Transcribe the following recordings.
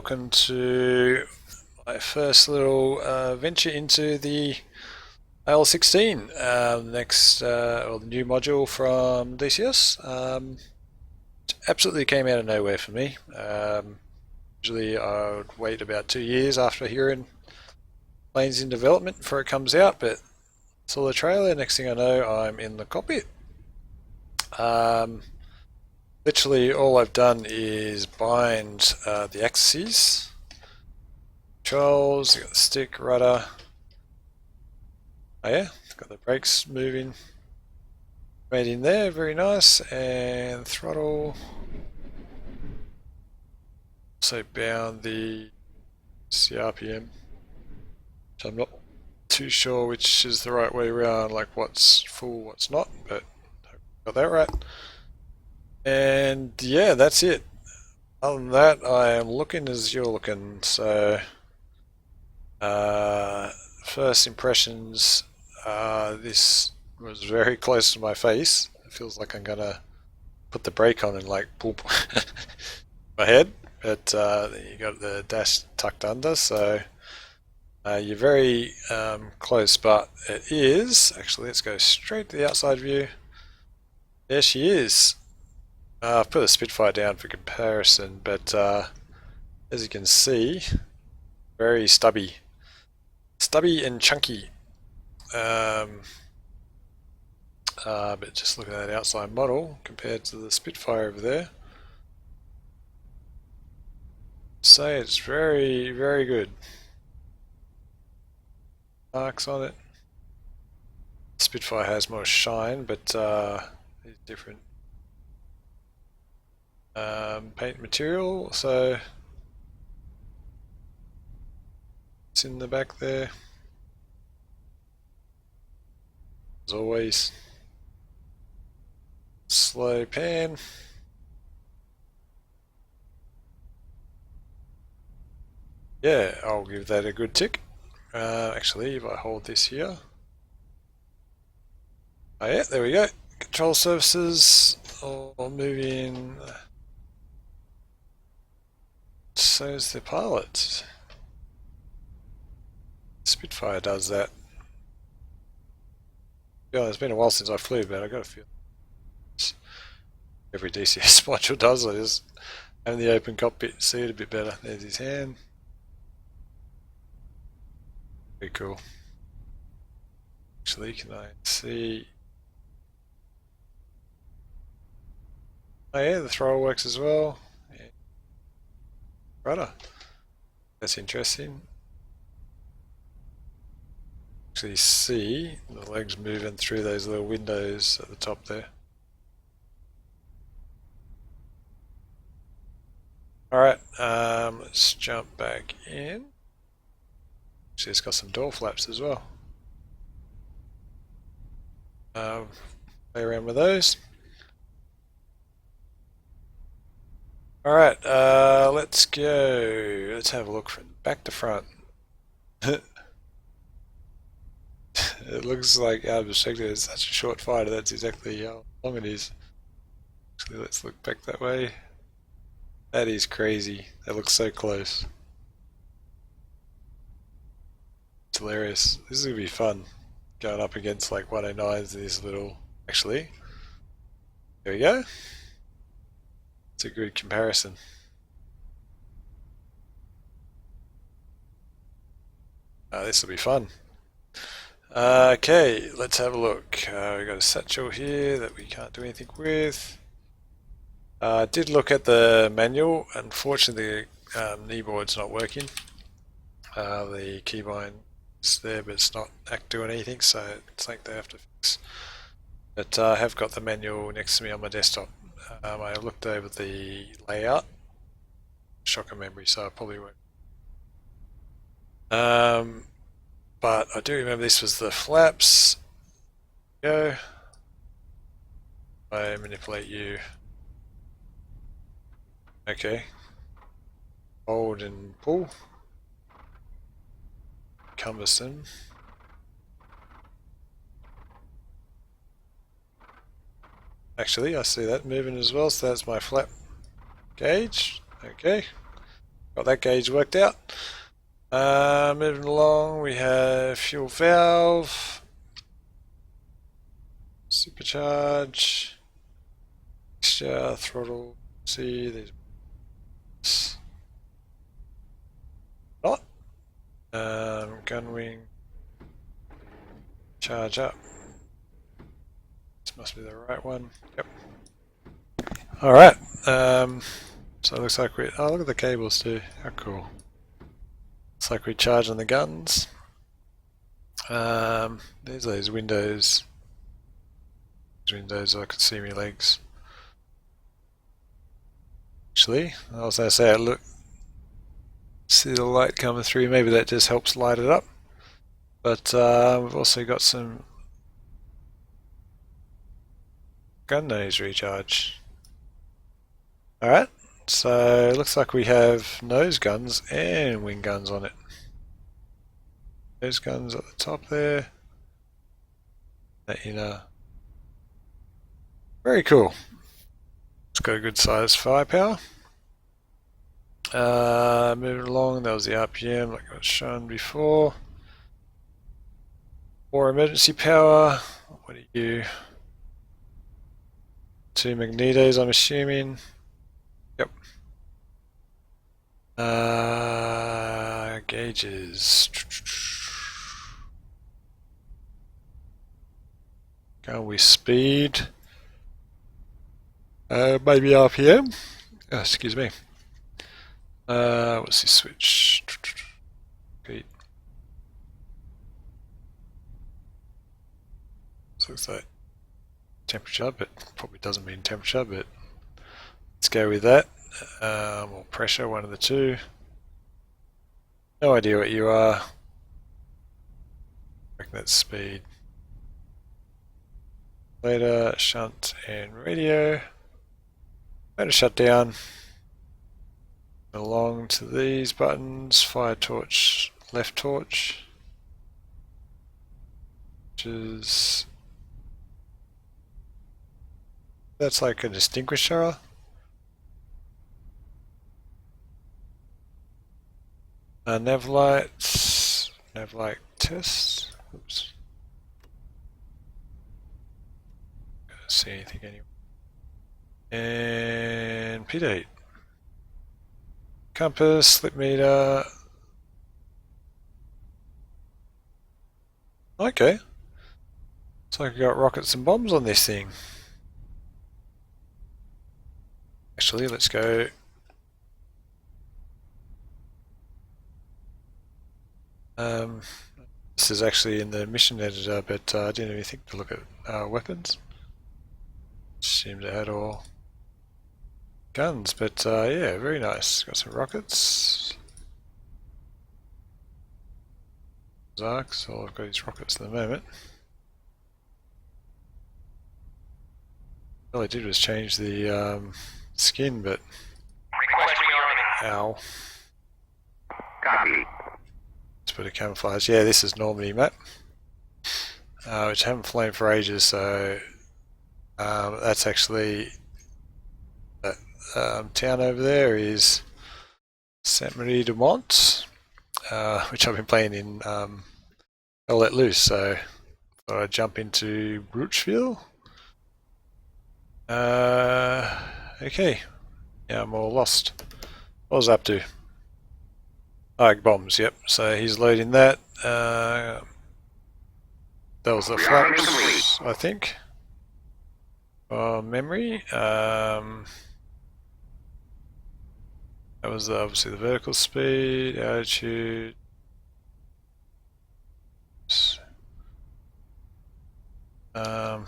welcome to my first little venture into the I-16, next or the new module from DCS. Absolutely came out of nowhere for me. Usually I would wait about 2 years after hearing planes in development before it comes out, but saw the trailer. Next thing I know, I'm in the cockpit. Literally all I've done is bind the axes, controls, got the stick, rudder. Oh yeah, got the brakes moving. Made in there, very nice, and throttle. Also bound the RPM, which I'm not too sure which is the right way around, like what's full, what's not, but I got that right. And yeah, that's it. Other than that, I am looking as you're looking. So, first impressions, this was very close to my face. It feels like I'm gonna put the brake on and like pull my head, but you got the dash tucked under, so you're very close. But it is actually. Let's go straight to the outside view. There she is. I've put the Spitfire down for comparison, but as you can see, very stubby and chunky. But just look at that outside model compared to the Spitfire over there. Say it's very, very good. Marks on it. Spitfire has more shine, but it's different paint material, so it's in the back there. As always, slow pan. Yeah, I'll give that a good tick. Actually, if I hold this here. Oh yeah, there we go. Control surfaces all moving. So is the pilot. Spitfire does that. Yeah, it's been a while since I flew, but I got a feel every DCS module does. I just have the open cockpit, see it a bit better. There's his hand. Very cool. Actually, can I see? Oh yeah, the throttle works as well. Yeah. Rudder. That's interesting. Actually see the legs moving through those little windows at the top there. Alright, let's jump back in. Actually, it's got some door flaps as well. Play around with those. Alright, let's go. Let's have a look from back to front. It looks like out of perspective it's such a short fighter, that's exactly how long it is. Actually, let's look back that way. That is crazy. That looks so close. It's hilarious. This is going to be fun. Going up against like 109s and this little... Actually, there we go. It's a good comparison. This will be fun. Okay, let's have a look. We've got a satchel here that we can't do anything with. I did look at the manual. Unfortunately, the kneeboard's not working. The keybind is there, but it's not doing anything, so it's like they have to fix. But I have got the manual next to me on my desktop. I looked over the layout. Shocker memory, so I probably won't. But I do remember this was the flaps. Go. I manipulate you. Okay. Hold and pull. Cumbersome. Actually, I see that moving as well, so that's my flap gauge. Okay. got that gauge worked out. Moving along, we have fuel valve, supercharge, mixture, throttle. See, there's not. Gun wing, charge up. This must be the right one. Yep. All right. So it looks like we. Oh, look at the cables too. How cool. Looks like we're charging the guns. There's those windows. These windows, I could see my legs. Actually, I was going to say, look, see the light coming through. Maybe that just helps light it up. But we've also got some gun nose recharge. Alright, so it looks like we have nose guns and wing guns on it. Nose guns at the top there. That inner. Very cool. It's got a good size firepower. Moving along, that was the RPM like I was shown before. More emergency power. What are you? 2 magnetos, I'm assuming. Yep. Gauges. Go with speed. Maybe RPM. Oh, excuse me. What's this switch? Speed. So looks like temperature, but probably doesn't mean temperature, but let's go with that. Or pressure, one of the two. No idea what you are. I reckon that's speed. Later, shunt and radio. Motor shutdown. Along to these buttons. Fire torch, left torch. Which is... that's like a distinguisher. Nav lights, nav light test. Oops. Can't see anything anyway. And P8. Compass, slip meter. Okay. Looks like we got rockets and bombs on this thing. Actually, let's go. This is actually in the mission editor, but I didn't even think to look at weapons. Seemed to add all guns, but yeah, very nice. Got some rockets. Zark, so I've got these rockets at the moment. All I did was change the skin, but ow. Copy. Let's put a camouflage. Yeah, this is Normandy map, which I haven't flown for ages, so that's actually that town over there is Sainte Marie de Mont, which I've been playing in I'll Let Loose, so thought I'd jump into Brucheville. Okay, yeah, I'm all lost. What was I up to? Oh, bombs, yep, so he's loading that. That was the flaps, I think. Memory. That was obviously the vertical speed, altitude. Oh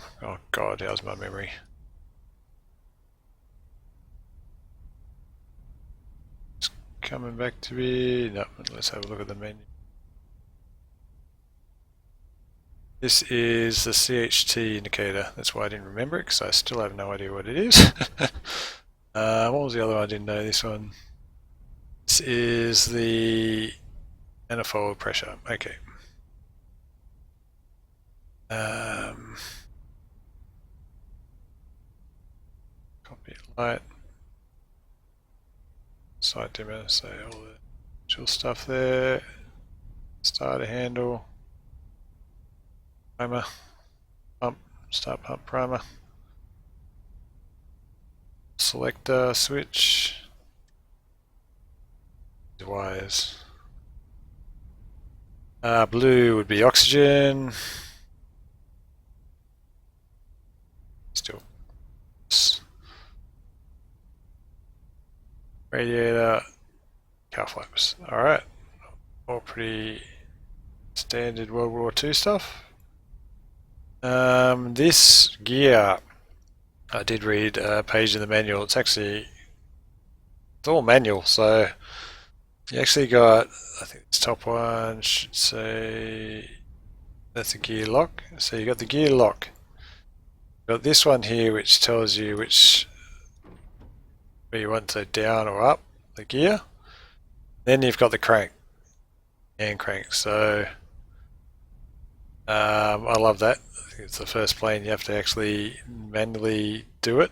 god, how's my memory? It's coming back to me. No, let's have a look at the menu. This is the CHT indicator. That's why I didn't remember it, because I still have no idea what it is. What was the other one? I didn't know this one. This is the manifold pressure. Okay. Cockpit light. Side dimmer, so all the chill stuff there. Starter handle. Primer. Pump. Start pump primer. Selector switch. Wires. Blue would be oxygen. Still. Radiator. Cow flaps. Alright. All pretty standard World War II stuff. This gear, I did read a page in the manual. It's all manual, so you actually got, I think this top one should say, that's a gear lock. So you got the gear lock. You've got this one here which tells you where you want to down or up the gear. Then you've got the crank, hand crank. So I love that. I think it's the first plane you have to actually manually do it,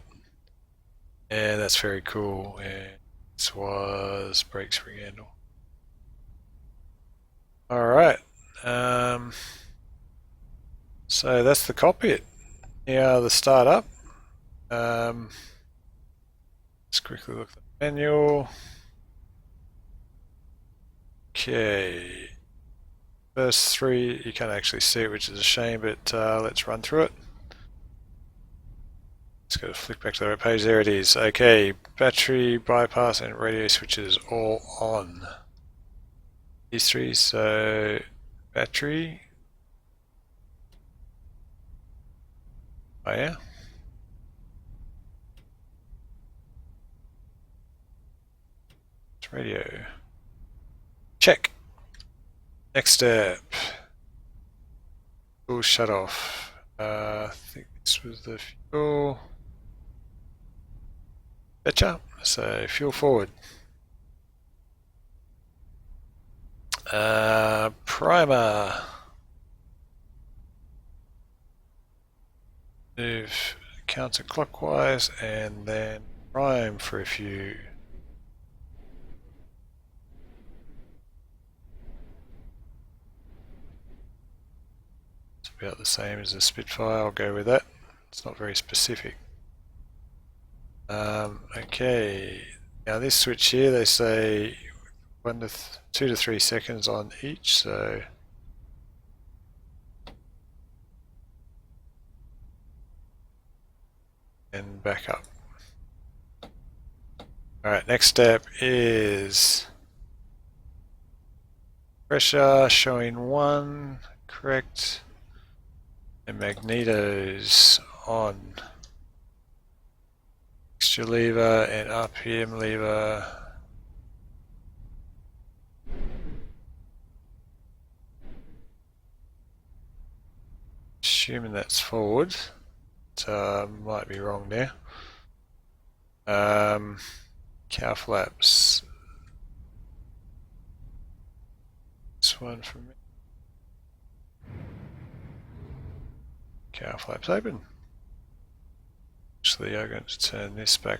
and that's very cool. And this was brake spring handle. Alright, so that's the cockpit. Now the startup. Let's quickly look at the manual. Okay. First three, you can't actually see it, which is a shame, but let's run through it. Just got to flick back to the right page. There it is. Okay, battery, bypass, and radio switches all on. These three, so battery. Oh yeah. It's radio. Check. Next step. Fuel shut off. I think this was the fuel. Betcha. So fuel forward. Primer. Move counterclockwise and then prime for a few. It's about the same as the Spitfire, I'll go with that. It's not very specific. Okay, now this switch here, they say 2 to 3 seconds on each, so and back up. Alright, next step is pressure showing 1, correct, and magnetos on. Extra lever and RPM lever. Assuming that's forward. Might be wrong there. Cow flaps. This one for me. Cow flaps open. Actually, I'm going to turn this back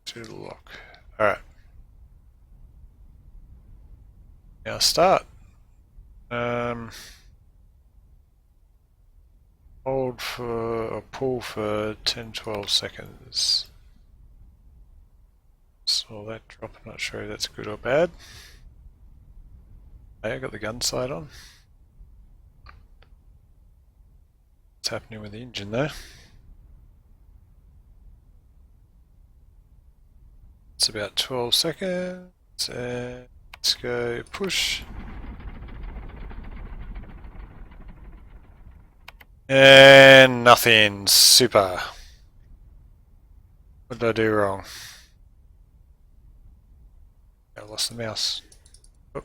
to the lock. Alright. Now start. Hold for, or pull for 10-12 seconds. Saw that drop, I'm not sure if that's good or bad. Hey, I got the gun sight on. What's happening with the engine though? It's about 12 seconds, and let's go push. And nothing. Super. What did I do wrong? I lost the mouse. Oh.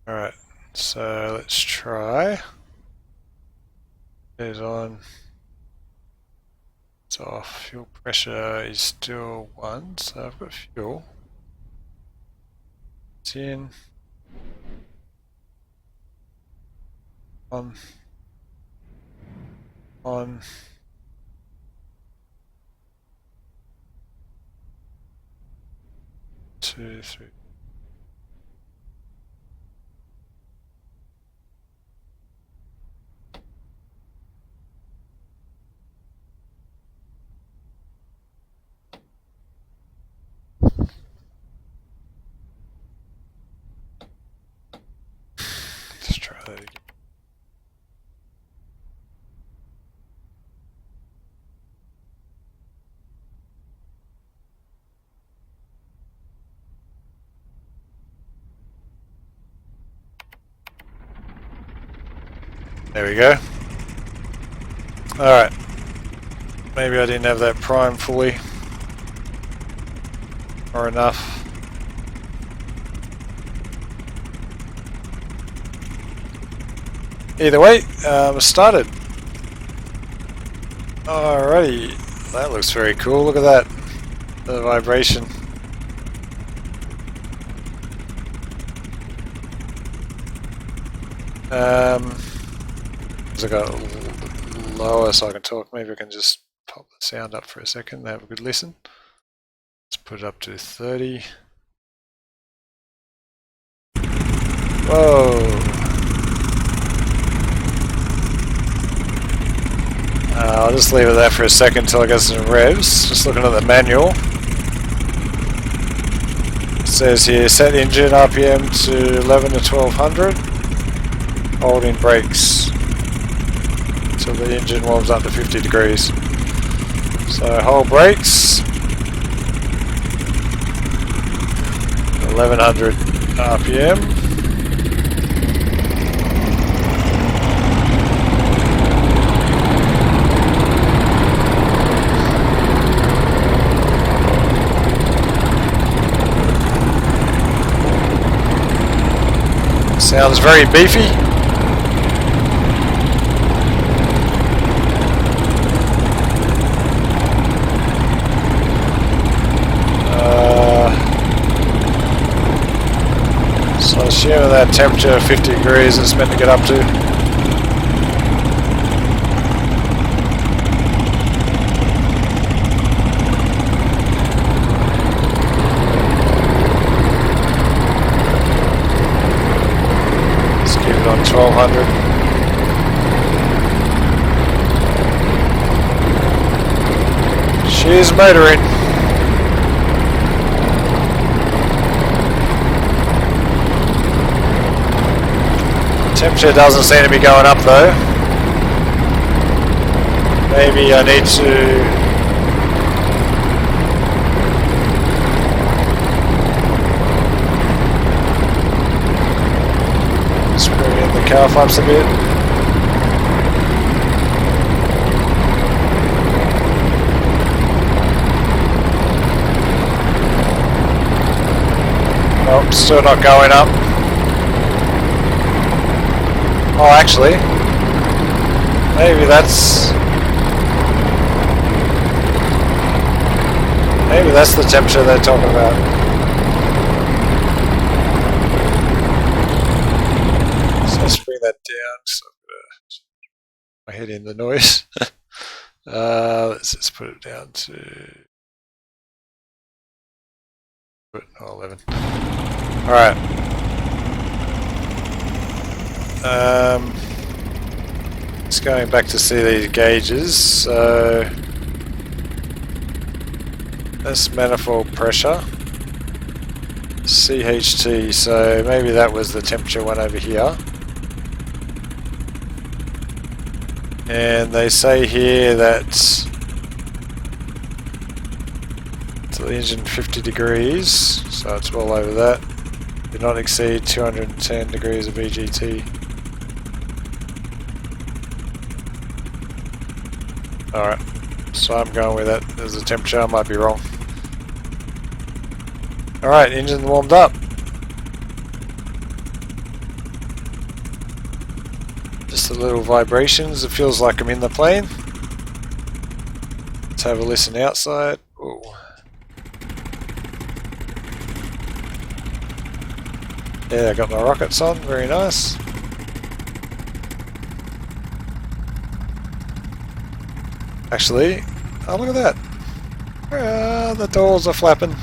Alright, so let's try. It's on. It's off. Fuel pressure is still 1, so I've got fuel. It's in. On. On. Two, three. Let's try that again. There we go. Alright. Maybe I didn't have that prime fully. Or enough. Either way, started. Alrighty. That looks very cool. Look at that. The vibration. I got it lower so I can talk. Maybe I can just pop the sound up for a second and have a good listen. Let's put it up to 30. Whoa! I'll just leave it there for a second until I get some revs. Just looking at the manual. It says here set engine RPM to 11 to 1200. Holding brakes until the engine warms up to 50 degrees. So hold brakes. 1100 RPM. Sounds very beefy. So assuming that temperature 50 degrees is meant to get up to. Let's keep it on 1200. She's motoring. Temperature doesn't seem to be going up though. Maybe I need to just bring in the car flaps a bit. Nope, still not going up. Oh, actually, maybe that's the temperature they're talking about. So let's bring that down. So I'm gonna my head in the noise. Let's just put it down to 11. All right. Just going back to see these gauges, so that's manifold pressure, CHT, so maybe that was the temperature one over here. And they say here that to the engine 50 degrees, so it's well over that. Do not exceed 210 degrees of VGT. Alright, so I'm going with that as a temperature, I might be wrong. Alright, engine warmed up. Just the little vibrations, it feels like I'm in the plane. Let's have a listen outside. Ooh. Yeah, I got my rockets on, very nice. Actually, oh look at that. The doors are flapping.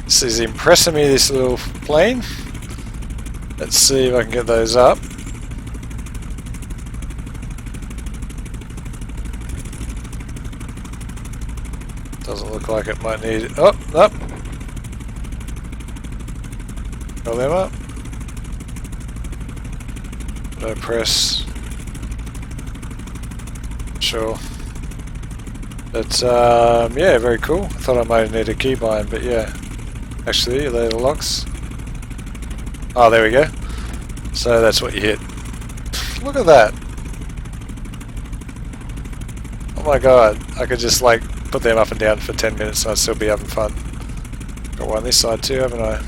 This is impressing me, this little plane. Let's see if I can get those up. Doesn't look like it might need it. Oh, up. Roll them up. No press. Sure. But yeah, very cool. I thought I might need a keybind, but yeah. Actually, are they the locks? Oh, there we go. So that's what you hit. Look at that. Oh my god. I could just like put them up and down for 10 minutes and I'd still be having fun. Got one this side too, haven't I?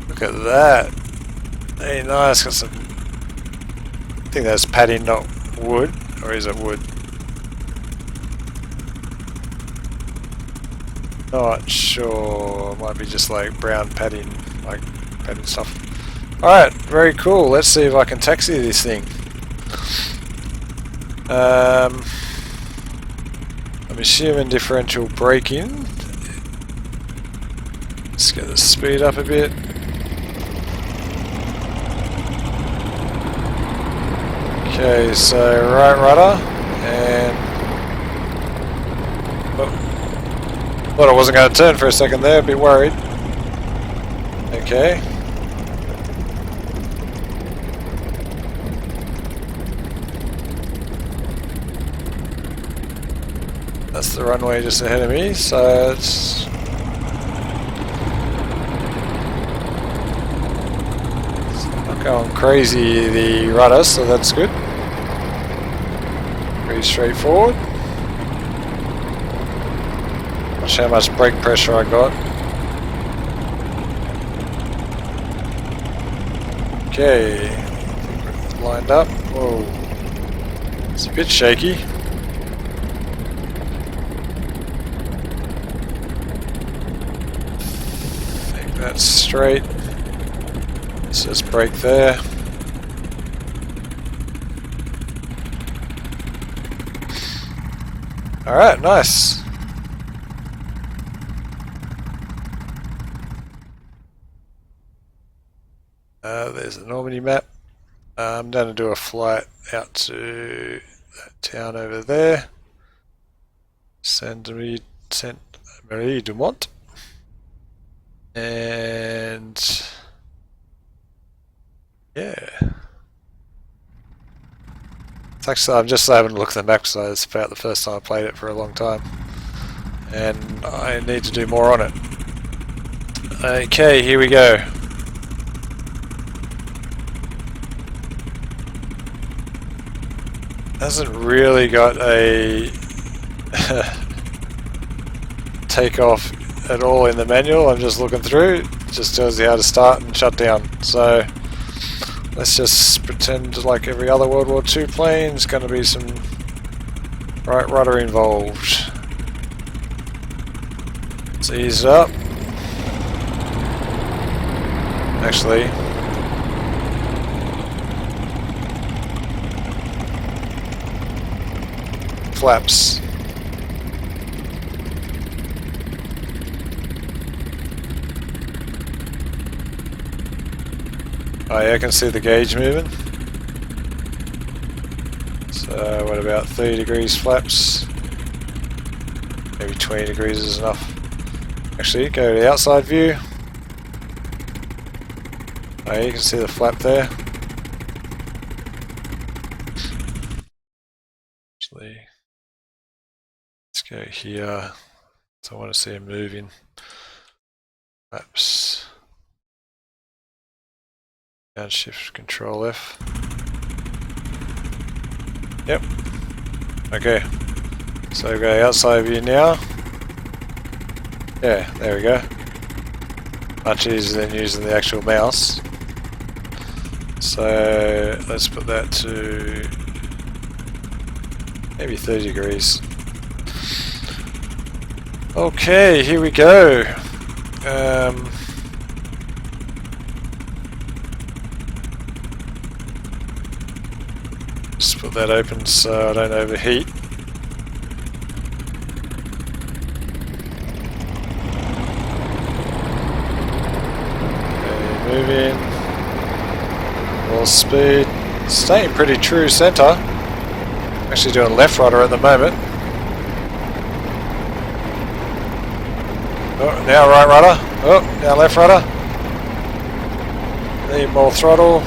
Look at that. Hey, nice. Got some... I think that's padding, not wood. Or is it wood? Not sure. Might be just like brown padding, like padding stuff. Alright, very cool. Let's see if I can taxi this thing. I'm assuming differential braking. Let's get the speed up a bit. Okay, so right rudder and thought I wasn't going to turn for a second there, a bit worried. Okay. That's the runway just ahead of me, so it's... not going crazy, the rudder, so that's good. Pretty straightforward. Not sure how much brake pressure I got. Okay, lined up. Whoa, it's a bit shaky. Think that's straight. Let's just brake there. All right, nice. There's the Normandy map. I'm going to do a flight out to that town over there. Saint-Marie du Mont. And yeah. It's actually, I'm just having a look at the map because it's about the first time I played it for a long time. And I need to do more on it. Okay, here we go. Hasn't really got a takeoff at all in the manual. I'm just looking through. It just tells you how to start and shut down. So let's just pretend like every other World War II plane is going to be some right rudder involved. Let's ease it up. Actually, flaps. Oh yeah, I can see the gauge moving. So what about 30 degrees flaps? Maybe 20 degrees is enough. Actually, go to the outside view. Oh yeah, you can see the flap there. Actually, let's go here. So I want to see him moving. Flaps. Downshift, Control F. Yep. Okay. So go outside view now. Yeah, there we go. Much easier than using the actual mouse. So let's put that to maybe 30 degrees. Okay, here we go. put that open so I don't overheat. Okay, moving. More speed. Staying pretty true centre. Actually doing left rudder at the moment. Oh, now right rudder. Oh, now left rudder. Need more throttle.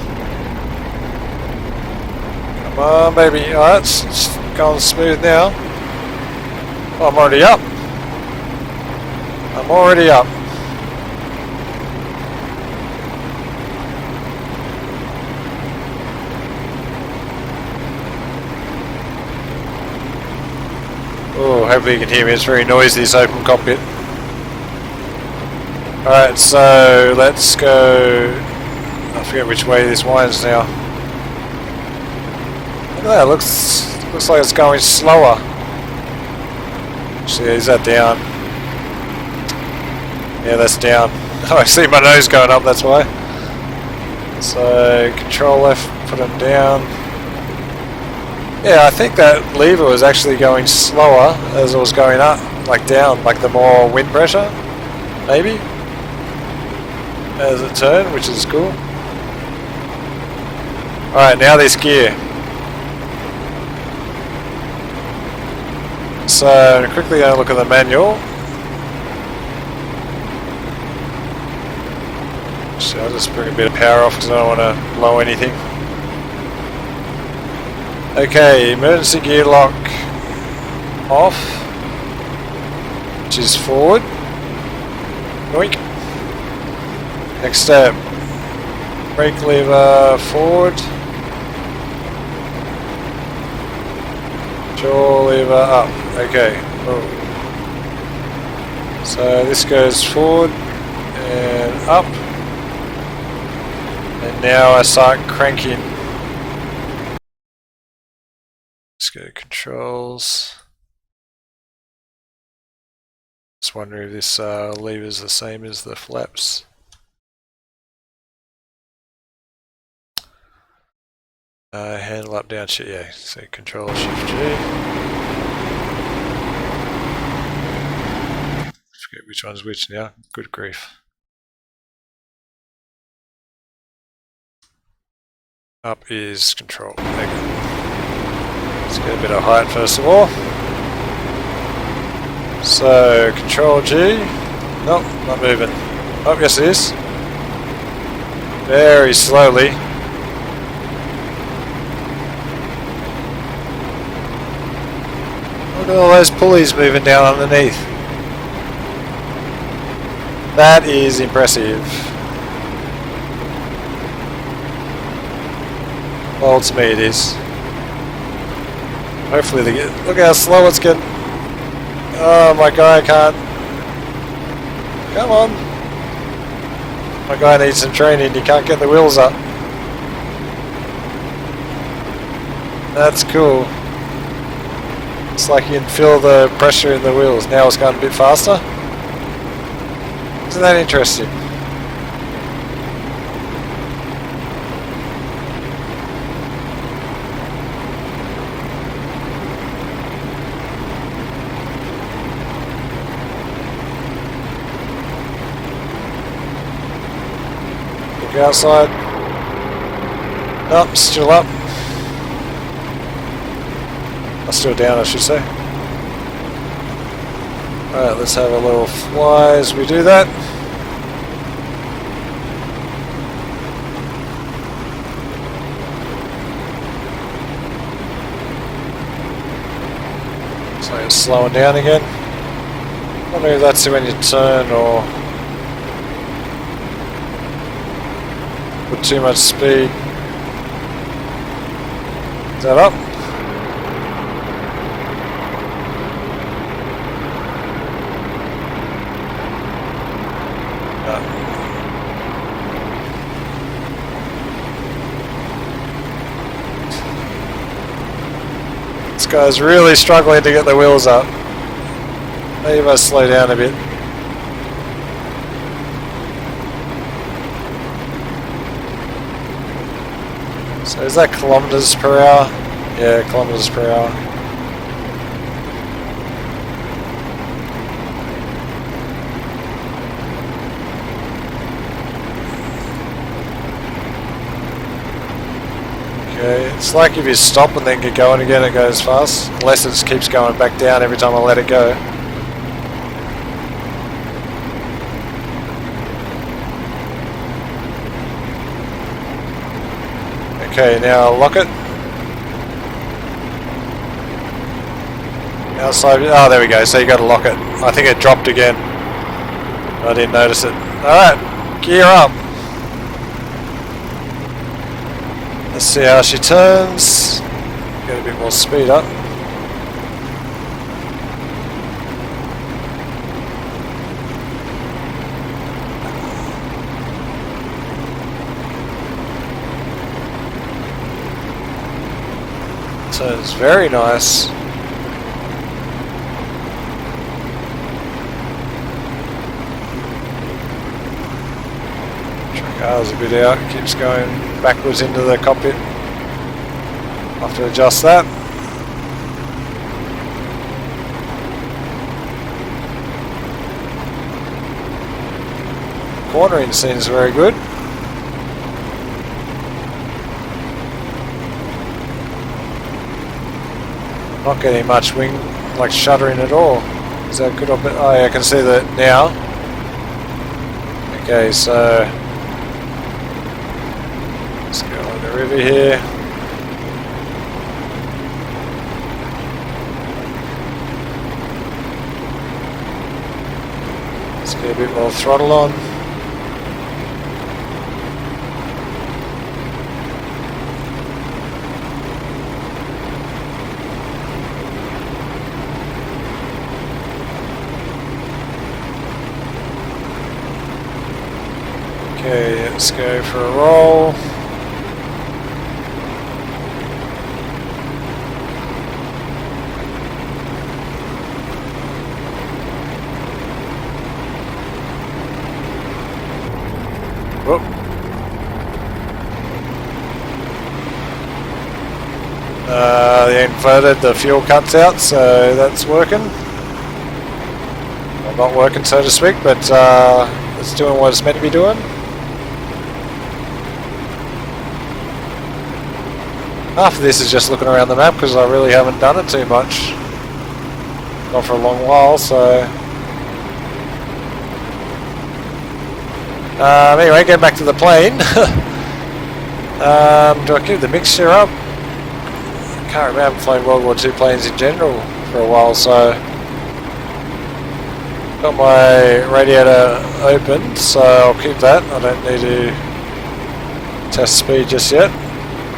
Come on, baby. Alright, it's going smooth now. Oh, I'm already up. I'm already up. Oh, hopefully you can hear me. It's very noisy, this open cockpit. Alright, so let's go. I forget which way this winds now. Look at that, looks like it's going slower. Actually, is that down? Yeah, that's down. Oh, I see my nose going up, that's why. So, control F, put them down. Yeah, I think that lever was actually going slower as it was going up, like down, like the more wind pressure, maybe, as it turned, which is cool. Alright, now this gear. So, quickly going to look at the manual. So I'll just bring a bit of power off because I don't want to blow anything. Okay, emergency gear lock off, which is forward. Yoink. Next step, brake lever forward, jaw lever up. Okay, cool. So this goes forward and up, and now I start cranking. Let's go to controls. Just wondering if this lever is the same as the flaps. Handle up, down, shift, yeah. So control, shift, G. Forget which one's which now. Good grief. Up is control. Okay. Let's get a bit of height first of all. So control G. Nope, not moving. Oh, yes it is. Very slowly. Look at all those pulleys moving down underneath. That is impressive. Well, to me it is. Hopefully they get. Look how slow it's getting. Oh, my guy can't. Come on. My guy needs some training. He can't get the wheels up. That's cool. It's like you can feel the pressure in the wheels. Now it's going a bit faster. Isn't that interesting? Look outside. Nope, still up. Still down, I should say. Alright, let's have a little fly as we do that. So it's slowing down again. I don't know if that's when you turn or put too much speed. Is that up? This guy's really struggling to get the wheels up. Maybe I must slow down a bit. So is that kilometers per hour? Yeah, kilometers per hour. Okay, it's like if you stop and then get going again, it goes fast. Unless it just keeps going back down every time I let it go. Okay, now lock it. Outside. Oh, there we go. So you got to lock it. I think it dropped again. I didn't notice it. Alright, gear up. Let's see how she turns. Get a bit more speed up. Turns very nice. Car's a bit out, keeps going backwards into the cockpit. I'll have to adjust that. Cornering seems very good. Not getting much wing, like shuddering at all. Is that good or bad? Oh yeah, I can see that now. Okay, so let's go on the river here. Let's get a bit more throttle on. Okay, let's go for a roll. Whoop. The inverted, the fuel cuts out, so that's working. Well, not working so to speak, but it's doing what it's meant to be doing. Half of this is just looking around the map because I really haven't done it too much. Not for a long while, so. Anyway, getting back to the plane. Do I keep the mixture up? I can't remember. I haven't flown World War II planes in general for a while, so. Got my radiator open, so I'll keep that. I don't need to test speed just yet.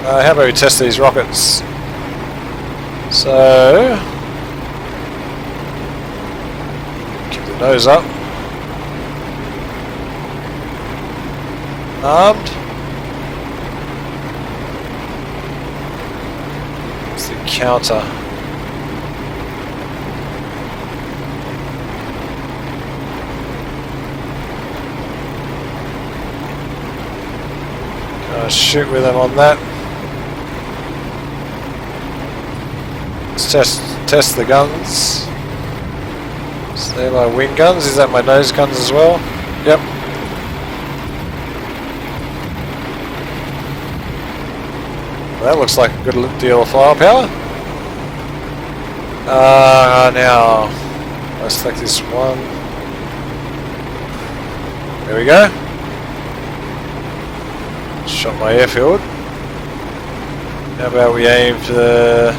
How about we test these rockets? So, keep the nose up. Armed. It's the counter. Gonna shoot with them on that. Let's test the guns. So they're my wing guns. Is that my nose guns as well? Yep. Well, that looks like a good deal of firepower. Now let's select this one. There we go. Shot my airfield. How about we aim for the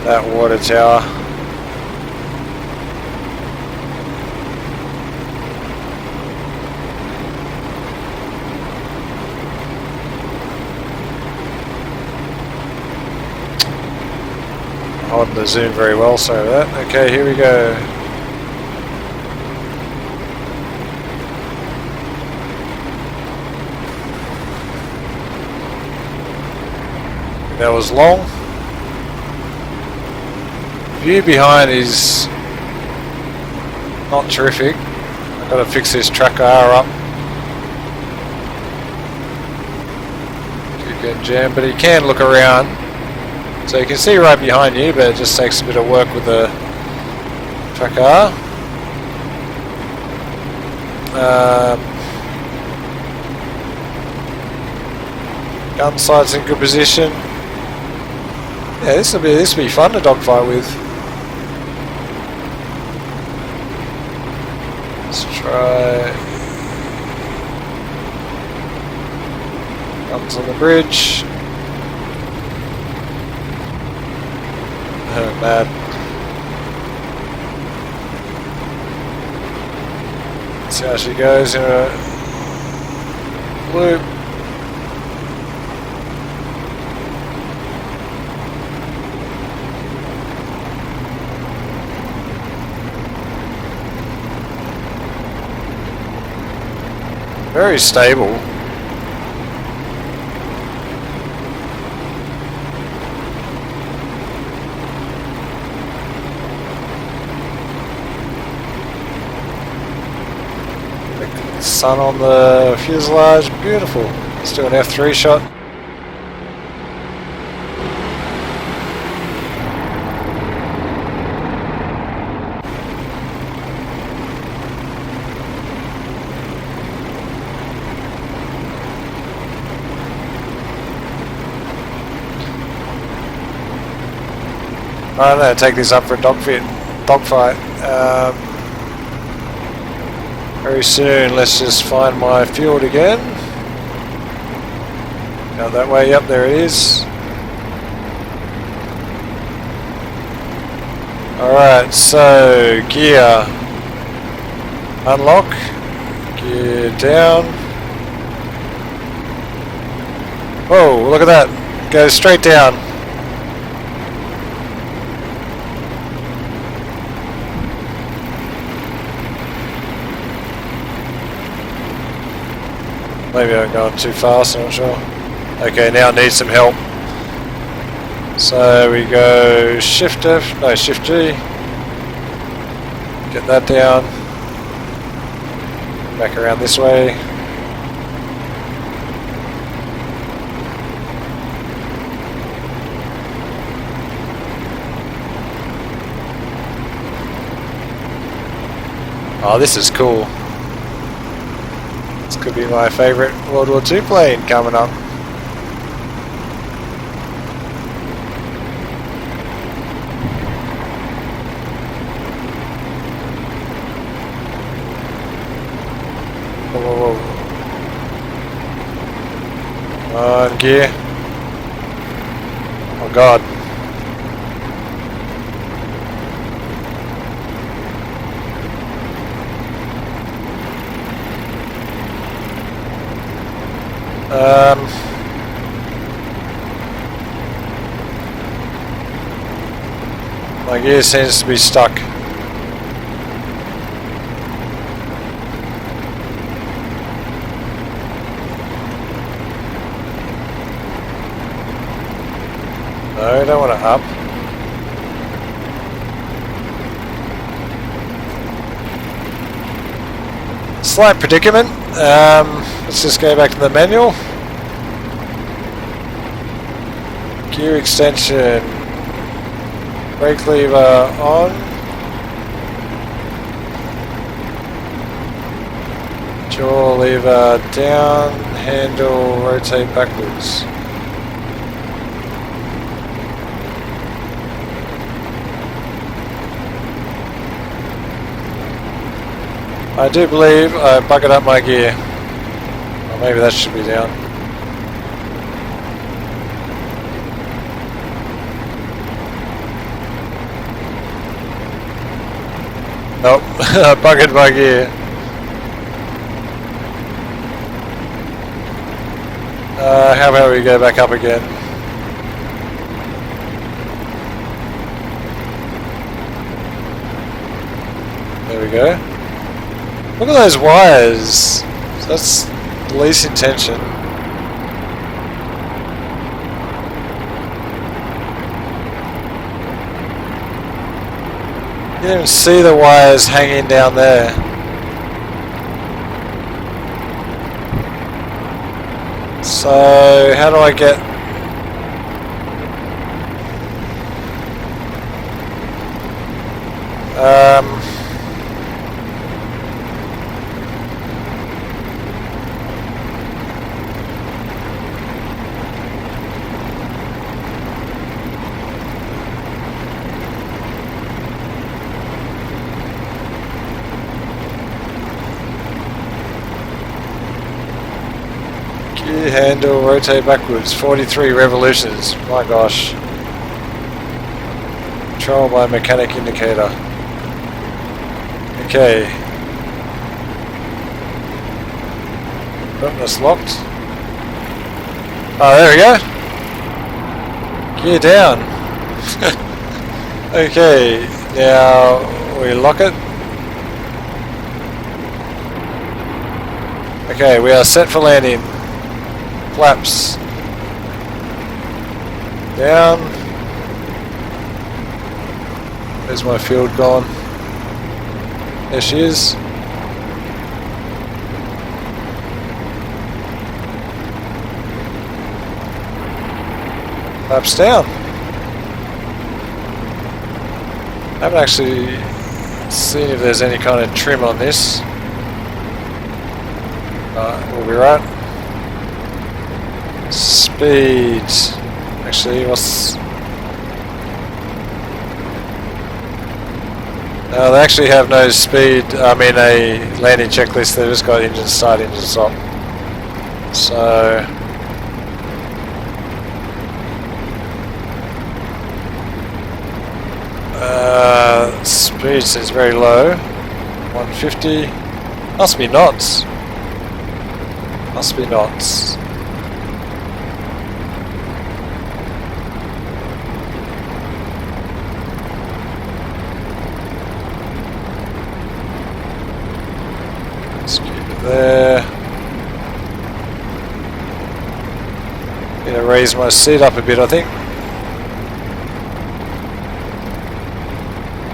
that water tower. Holding the zoom very well, sorry about that. Okay, here we go. That was long. View behind is not terrific. I've got to fix this track R up. Keep getting jammed, but you can look around. So you can see right behind you, but it just takes a bit of work with the track R. Gun sight's in good position. Yeah, this will be fun to dogfight with. Let's try. Guns on the bridge. Oh, mad. Let's see how she goes in a loop. Very stable. The sun on the fuselage, beautiful. Let's do an F3 shot. I'm going to take this up for a dogfight. Very soon. Let's just find my field again. Go that way. Yep, there it is. Alright, so gear unlock, gear down. Whoa, look at that. Goes straight down. Maybe I'm going too fast, I'm not sure. Okay, now I need some help. So we go Shift F, no, Shift G. Get that down. Back around this way. Oh, this is cool. This could be my favourite World War II plane coming up. Whoa, whoa, whoa. On gear. Oh god. My gear seems to be stuck. No, I don't want to up. Slight predicament. Let's just go back to the manual. Gear extension. Brake lever on. Jaw lever down. Handle rotate backwards. I do believe I buggered up my gear. Or maybe that should be down. Nope, I buggered my gear. How about we go back up again? There we go. Look at those wires. That's the least intention. You can even see the wires hanging down there. So how do I get... gear handle, rotate backwards, 43 revolutions, my gosh. Control by mechanic indicator. Okay. Oh, that's locked. Oh, there we go. Gear down. Okay, now we lock it. Okay, we are set for landing. Flaps. Down. There's my field gone. There she is. Flaps down. I haven't actually seen if there's any kind of trim on this. We'll be right. Speed. Actually, what's... No, they actually have no speed, I mean a landing checklist, they've just got engine start, engine stop. So... speed says very low. 150. Must be knots. Must be knots. Let's keep it there. Gonna raise my seat up a bit, I think.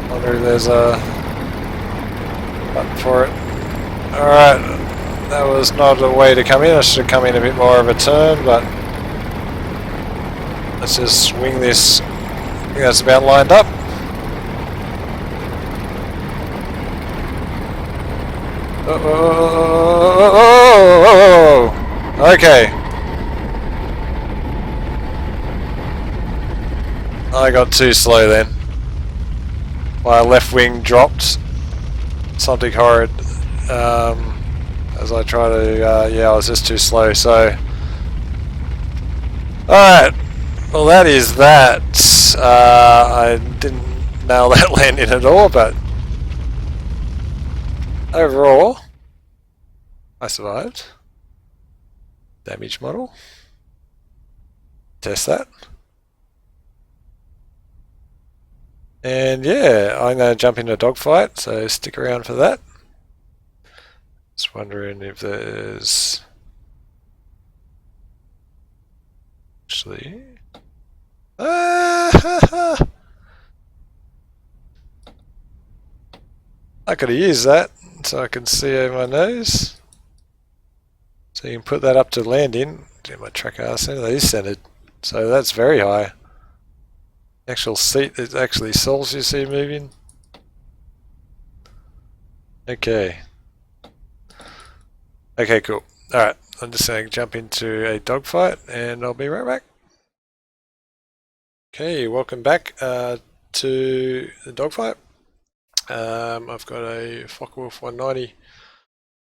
Wonder if there's a button for it. Alright, that was not a way to come in. I should have come in a bit more of a turn, but let's just swing this. I think that's about lined up. Okay. I got too slow then. My left wing dropped. Something horrid. As I try to, yeah, I was just too slow, so... Alright, well that is that. I didn't nail that landing at all, but... Overall, I survived. Damage model. Test that. And yeah, I'm going to jump into Dogfight, so stick around for that. Just wondering if there's actually I could have used that so I can see over my nose. So you can put that up to landing. Do my track R center, that is centered. So that's very high. Actual seat is actually soles you see moving. Okay. Okay, cool. Alright, I'm just going to jump into a dogfight and I'll be right back. Okay, welcome back to the dogfight. I've got a Focke-Wulf 190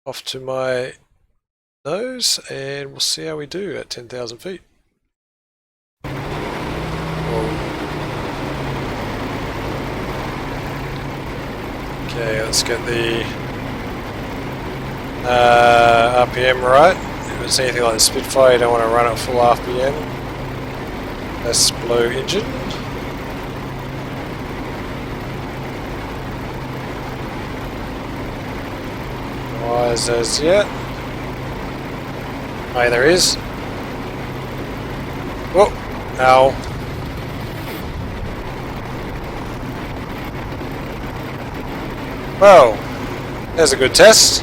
off to my nose and we'll see how we do at 10,000 feet. Okay, let's get the RPM right. If it's anything like the Spitfire, you don't want to run at full RPM. Let's blow engine. Wires as yet. Oh, there is. Whoa! Ow. Well, there's a good test.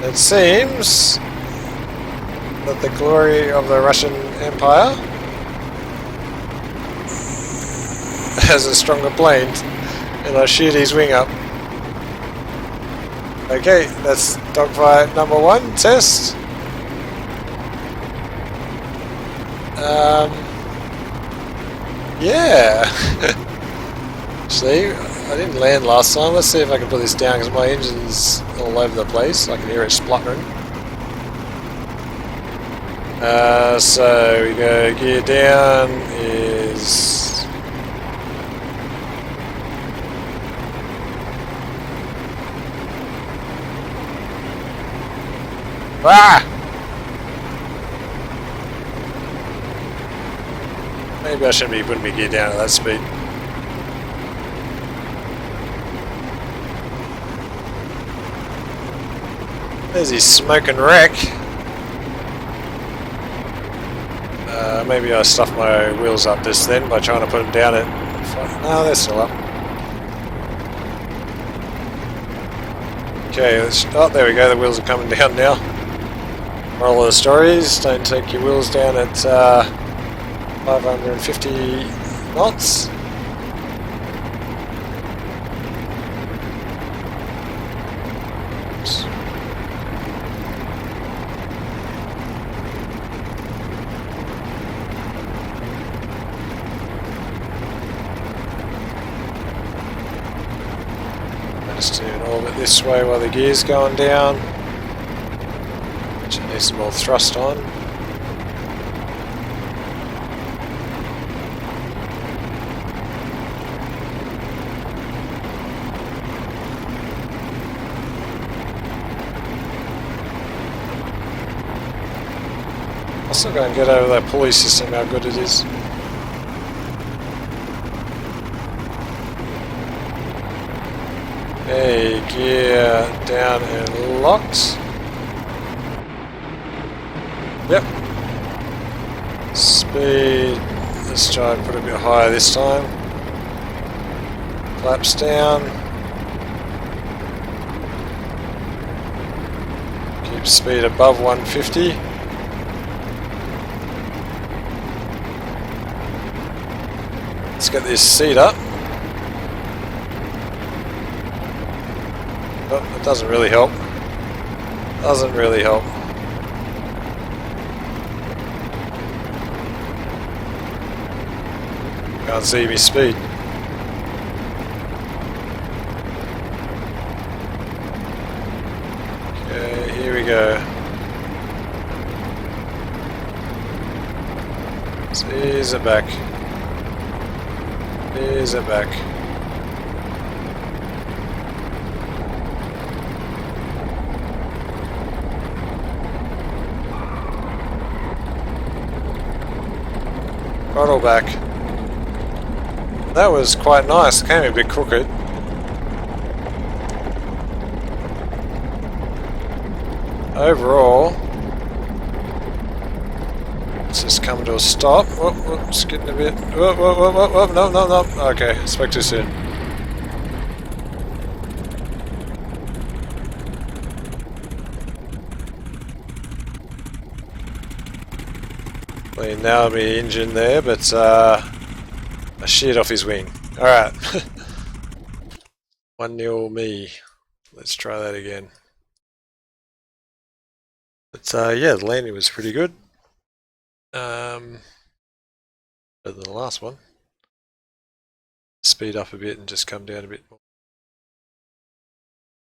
It seems that the glory of the Russian Empire has a stronger plane, and I shoot his wing up. Okay, that's Dogfight number 1 test. Yeah. See, I didn't land last time. Let's see if I can put this down because my engine's all over the place. I can hear it spluttering. So we go gear down is maybe I shouldn't be putting my gear down at that speed. There's his smoking wreck. Maybe I stuffed my wheels up just then by trying to put them down at... No, they're still up. Okay, oh, there we go, the wheels are coming down now. Moral of the story is, don't take your wheels down at 550 knots. Oops. Just do an orbit this way while the gear's going down. Which needs some more thrust on. I'll still go and get over that pulley system, how good it is. Okay, gear down and locked. Yep. Speed, let's try and put it a bit higher this time. Flaps down. Keep speed above 150. Let's get this seat up. Oh, it doesn't really help. Doesn't really help. Can't see me speed. Okay, here we go. So ease it back. Ease it back. Throttle back. That was quite nice. It came a bit crooked. Overall, let's just come to a stop. Whoop, whoop, it's getting a bit. Whoop, whoop, whoop, whoop, whoop. No, no, no. Okay, spoke too soon. Well, now my engine there, but I sheared off his wing. Alright. 1-0 me. Let's try that again. But yeah, the landing was pretty good. Better than the last one. Speed up a bit and just come down a bit more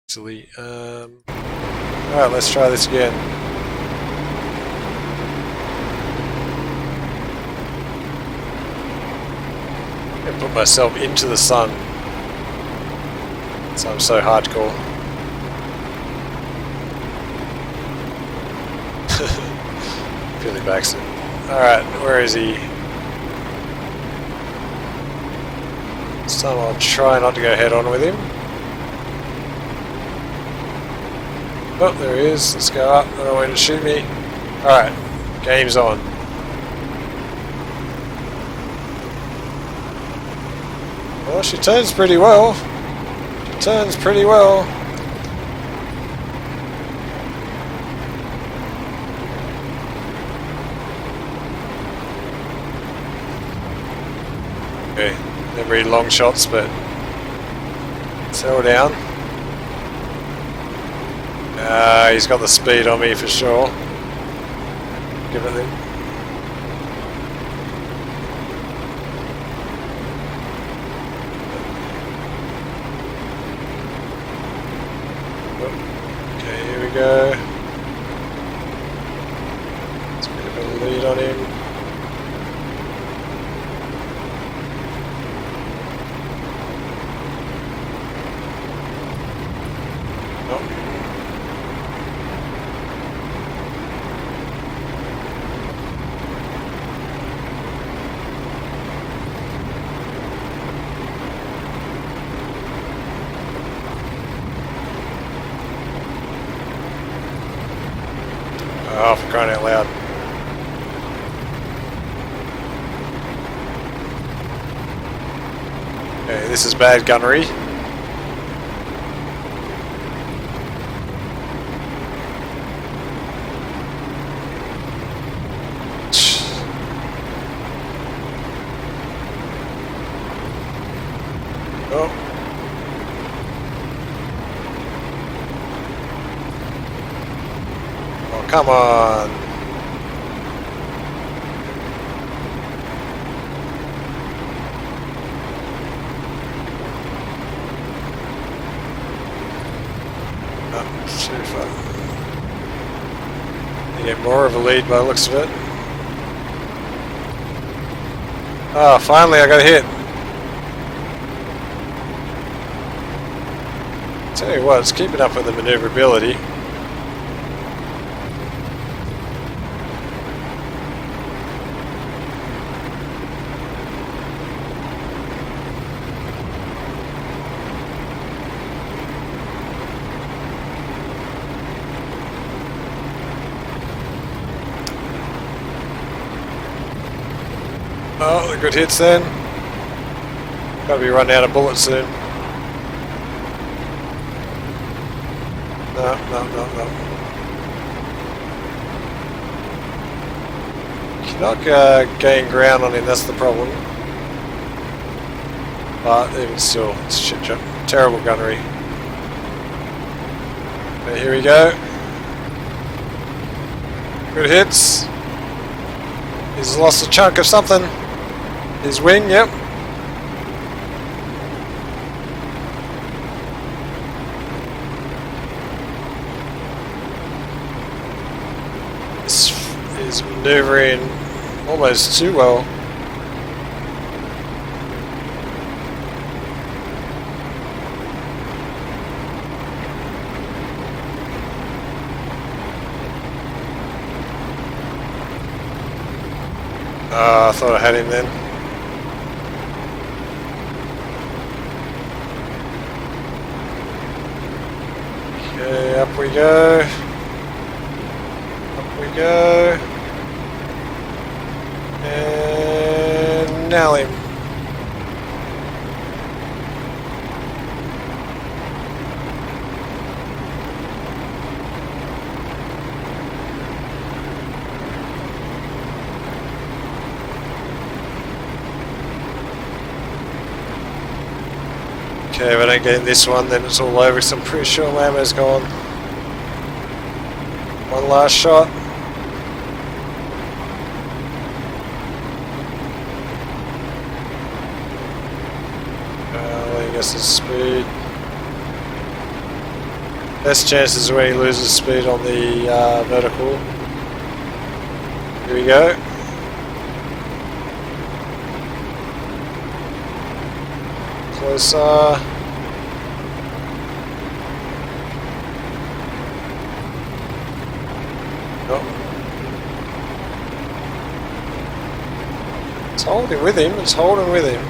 easily. Alright, let's try this again. I put myself into the sun, so I'm so hardcore. Billy Baxter. Alright, where is he? This time I'll try not to go head on with him. Oh, there he is. Let's go up. I don't want him to shoot me. Alright, game's on. Well, she turns pretty well. She Turns pretty well. Okay, they're very long shots, but settle down. He's got the speed on me for sure. Give it the... Okay, here we go. Let's get a bit of lead on him. Oh, for crying out loud. Okay, this is bad gunnery. Oh. Oh, come on. Too far. You get more of a lead by the looks of it. Ah, finally I got a hit. Tell you what, it's keeping up with the maneuverability. Oh, good hits then. Gotta be running out of bullets soon. No. Cannot gain ground on him, that's the problem. But even still, it's shit job. Terrible gunnery. Okay, here we go. Good hits. He's lost a chunk of something. His wing, yep. This is maneuvering almost too well. I thought I had him then. Okay, up we go. Up we go. And nail him. Okay, if I don't get in this one, then it's all over, because I'm pretty sure my ammo's gone. One last shot. I guess his speed. Best chances when he loses speed on the vertical. Here we go. Closer. Oh. It's holding with him, it's holding with him.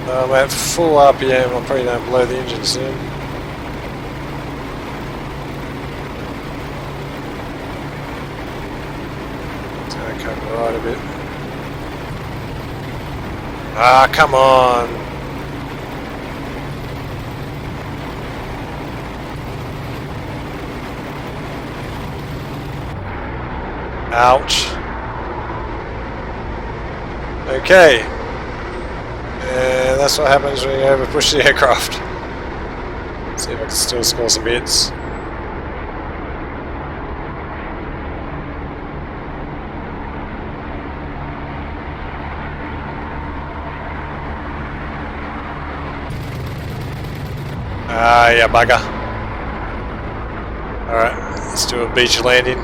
I'm at full RPM, I'll probably don't blow the engine soon. It's going to come right a bit. Ah, come on. Ouch. Okay. And that's what happens when you overpush the aircraft. See if I can still score some hits. Ah, yeah, bugger. Alright, let's do a beach landing.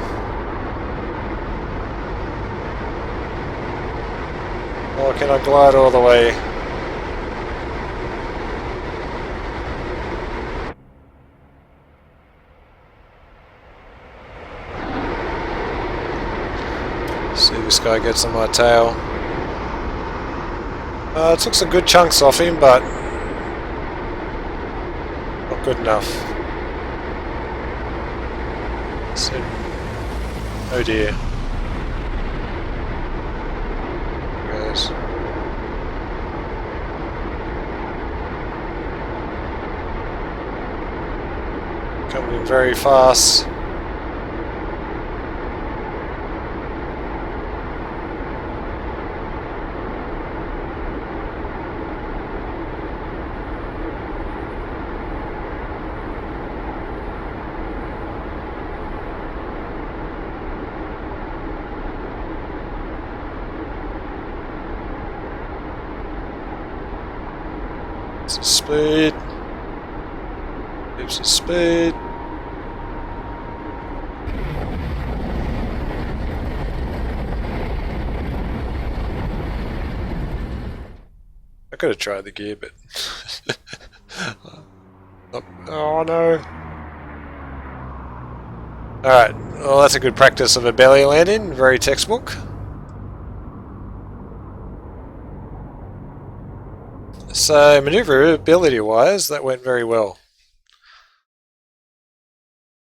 Or can I glide all the way? See if this guy gets on my tail. Took some good chunks off him, but not good enough. So, oh dear. Guys. Coming in very fast. Some speed. Keep some speed. I could have tried the gear, but oh no. Alright, well that's a good practice of a belly landing, very textbook. So maneuverability wise, that went very well.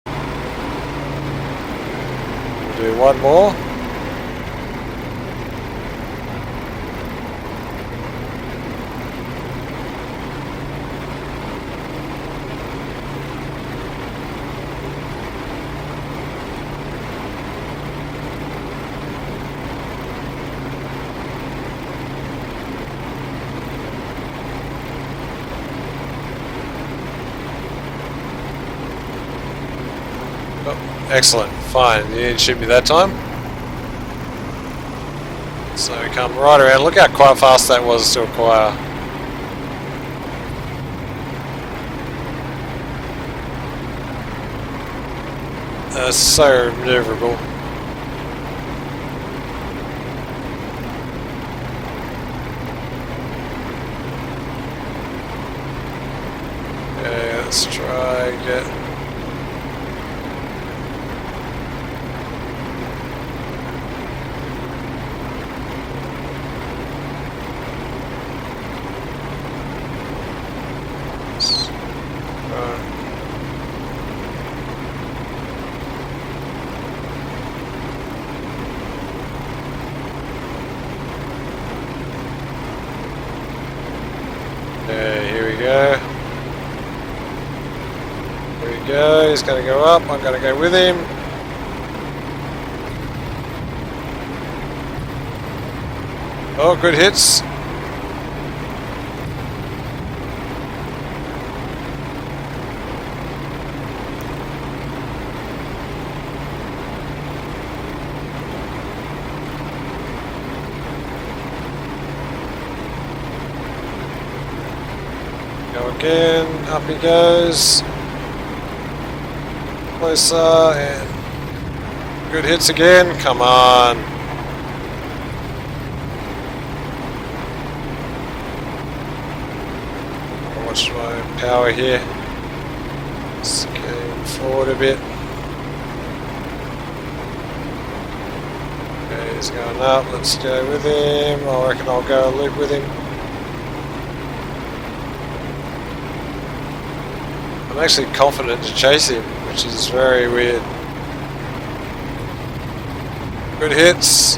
We'll do one more. Excellent, fine, you didn't shoot me that time. So we come right around, look how quite fast that was to acquire. So maneuverable. Okay, let's try and get... Okay, here we go. Here we go, he's going to go up, I'm going to go with him. Oh, good hits. Go again, up he goes. Closer, and good hits again, come on. I'll watch my power here. Just getting forward a bit. Okay, he's going up, let's go with him. I reckon I'll go a loop with him. I'm actually confident to chase him, which is very weird. Good hits.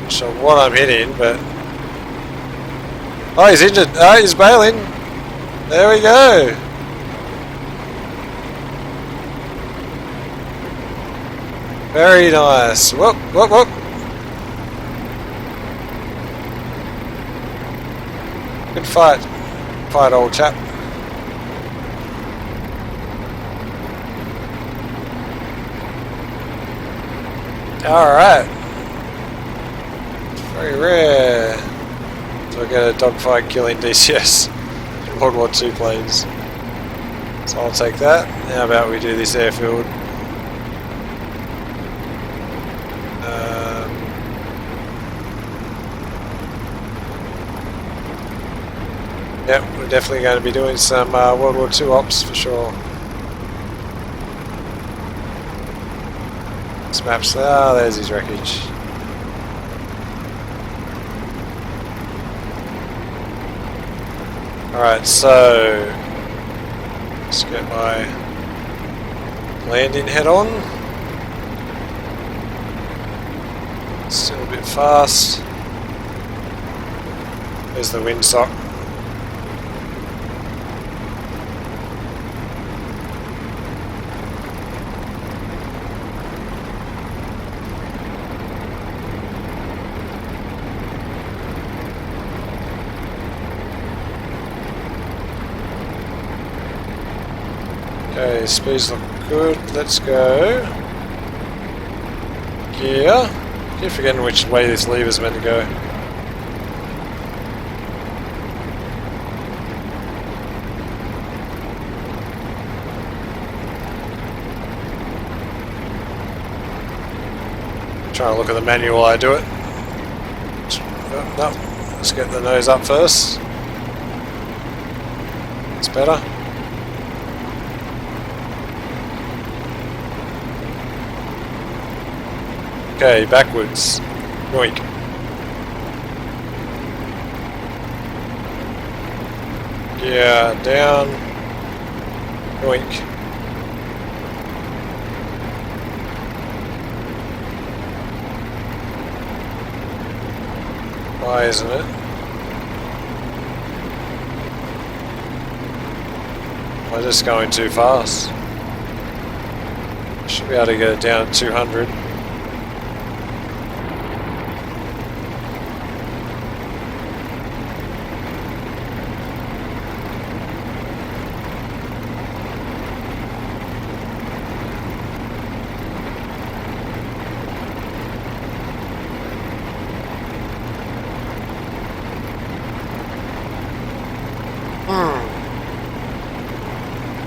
Not sure what I'm hitting, but... Oh, he's injured. Oh, he's bailing. There we go. Very nice. Whoop, whoop, whoop. Good fight. Fight, old chap. Alright. Very rare to get a dogfight killing DCS in World War II planes. So I'll take that. How about we do this airfield? Yep, we're definitely going to be doing some World War II ops for sure. This map's there's his wreckage. Alright, so let's get my landing head on. Still a bit fast. There's the windsock. Okay, speeds look good. Let's go. Gear. Keep forgetting which way this lever's meant to go. Trying to look at the manual while I do it. No, let's get the nose up first. It's better. Okay, backwards. Yoink. Yeah, down. Yoink. Why isn't it? Am I just going too fast? Should be able to get it down at 200.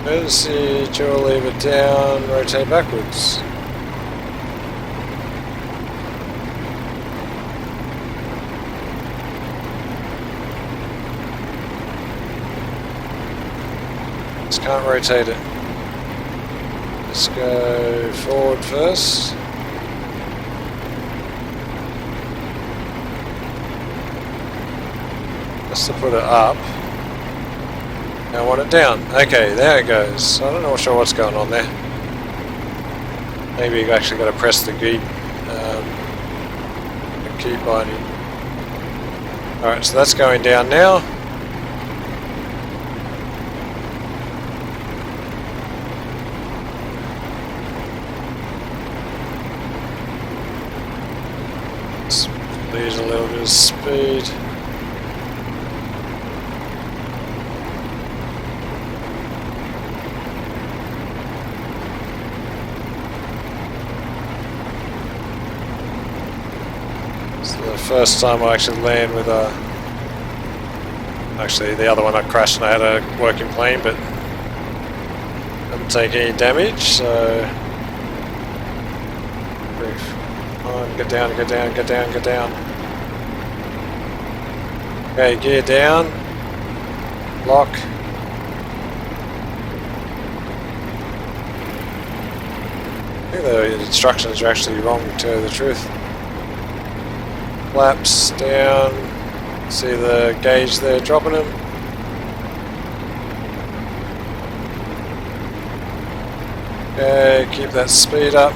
Emergency, dual lever down, rotate backwards. Just can't rotate it. Let's go forward first. Just to put it up. Now I want it down. Okay, there it goes. I don't know sure what's going on there. Maybe you've actually got to press the key binding. Alright, so that's going down now. Let's lose a little bit of speed. First time I actually land with a... Actually, the other one I crashed and I had a working plane, but didn't take any damage, so... Come on, get down, get down, get down, get down. Okay, gear down. Lock. I think the instructions are actually wrong, to tell you the truth. Flaps down, see the gauge there dropping them. Okay, keep that speed up.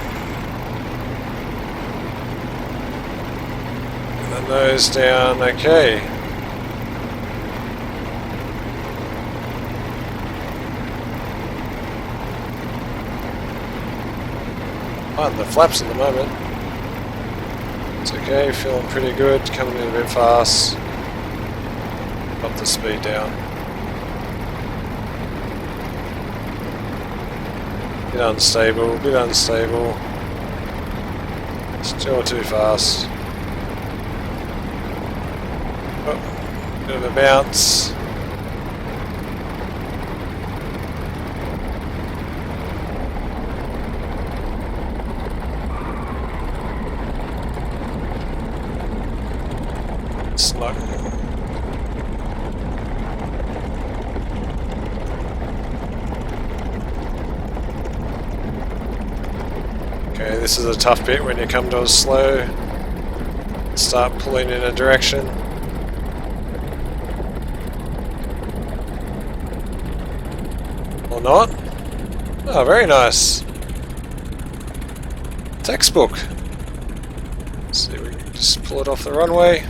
The nose down, okay. on the flaps at the moment. It's okay, feeling pretty good, coming in a bit fast. Up the speed down. Bit unstable. Still too fast. Oh, bit of a bounce. Slug. Okay, this is a tough bit when you come to a slow. Start pulling in a direction. Or not. Oh, very nice. Textbook. Let's see if we can just pull it off the runway.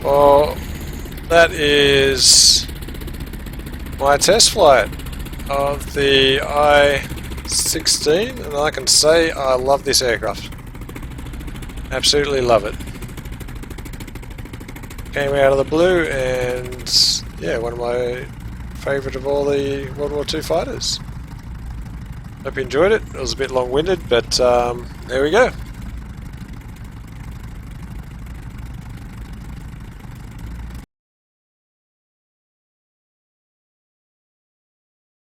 Well, that is my test flight of the I-16, and I can say I love this aircraft. Absolutely love it. Came out of the blue, and yeah, one of my favourite of all the World War II fighters. Hope you enjoyed it. It was a bit long-winded, but there we go.